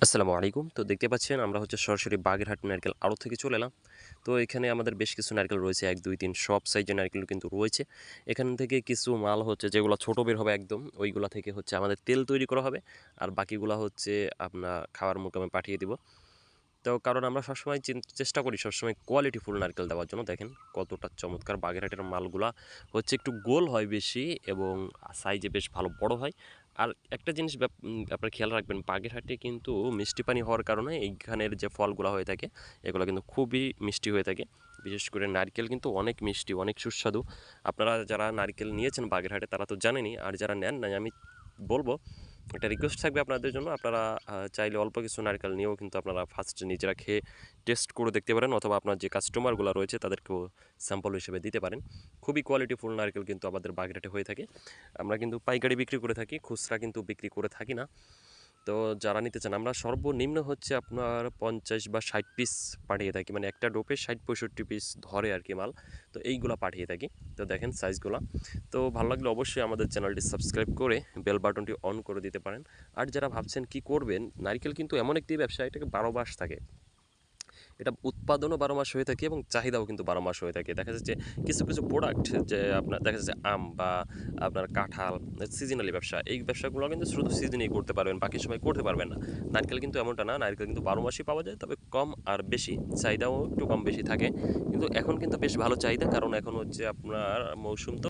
আসসালামু আলাইকুম। তো দেখতে পাচ্ছেন আমরা সরাসরি বাগেরহাট নারকেল আড়ত থেকে চলে এলাম। তো এখানে আমাদের বেশ কিছু নারকেল রয়েছে ১, ২, ৩ সব সাইজের নারকেল কিন্তু রয়েছে। এখান থেকে কিছু মাল যেগুলা ছোট বের হবে একদম, ওইগুলা থেকে আমাদের তেল তৈরি করা হবে। আর বাকিগুলা আপনার খাওয়ার মোকামে পাঠিয়ে দিব। তো কারণ আমরা সবসময় চেষ্টা করি সবসময় কোয়ালিটিফুল নারকেল দেওয়ার জন্য। দেখেন কতটা চমৎকার বাগেরহাটের মালগুলা একটু গোল হয় বেশি এবং সাইজে বেশ ভালো বড় হয়। আর একটা জিনিস আপনারা খেয়াল রাখবেন, বাগেরহাটে কিন্তু মিষ্টি পানি হওয়ার কারণে এইখানের যে ফলগুলা হয়ে থাকে এগুলো কিন্তু খুবই মিষ্টি হয়ে থাকে। বিশেষ করে নারকেল কিন্তু অনেক মিষ্টি, অনেক সুস্বাদু। আপনারা যারা নারকেল নিয়েছেন বাগেরহাটে তারা তো জানেনই, আর যারা নেন নাই আমি বলবো একটা রিকোয়েস্ট থাকবে আপনাদের জন্য, আপনারা চাইলে অল্প কিছু নারকেল নিয়েও কিন্তু আপনারা ফার্স্ট নিজেরা খেয়ে টেস্ট করে দেখতে পারেন, অথবা আপনার যে কাস্টমারগুলো রয়েছে তাদেরকেও স্যাম্পল হিসেবে দিতে পারেন। খুবই কোয়ালিটিফুল নারকেল কিন্তু আমাদের বাগেরহাটে হয়ে থাকে। আমরা কিন্তু পাইকারি বিক্রি করে থাকি, খুচরা কিন্তু বিক্রি করে থাকি না। তো যারা নিতে চান, আমরা সর্বনিম্ন আপনার 50 বা 60 পিস পাঠিয়ে থাকি, মানে একটা ডোপে 60-65 পিস ধরে আর কি মাল। তো এইগুলা পাঠিয়ে থাকি। তো দেখেন সাইজগুলা। তো ভালো লাগলে অবশ্যই আমাদের চ্যানেলটি সাবস্ক্রাইব করে বেল বাটনটি অন করে দিতে পারেন। আর যারা ভাবছেন কি করবেন, নারকেল কিন্তু এমন একটি ব্যবসা, এটাকে 12 মাস থাকে। এটা উৎপাদনও 12 মাস হয়ে থাকে এবং চাহিদাও কিন্তু 12 মাস হয়ে থাকে। দেখা যাচ্ছে কিছু কিছু প্রোডাক্ট, যে আপনার দেখা যাচ্ছে আম বা আপনার কাঁঠাল, সিজনালি ব্যবসা, এই ব্যবসাগুলো কিন্তু শুধু সিজনেই করতে পারবেন, বাকি সময় করতে পারবেন না। নারকেল কিন্তু এমনটা না, নারকেল কিন্তু 12 মাসই পাওয়া যায়, তবে কম আর বেশি, চাহিদাও একটু কম বেশি থাকে। কিন্তু এখন কিন্তু বেশ ভালো চাহিদা, কারণ এখন আপনার মৌসুম তো।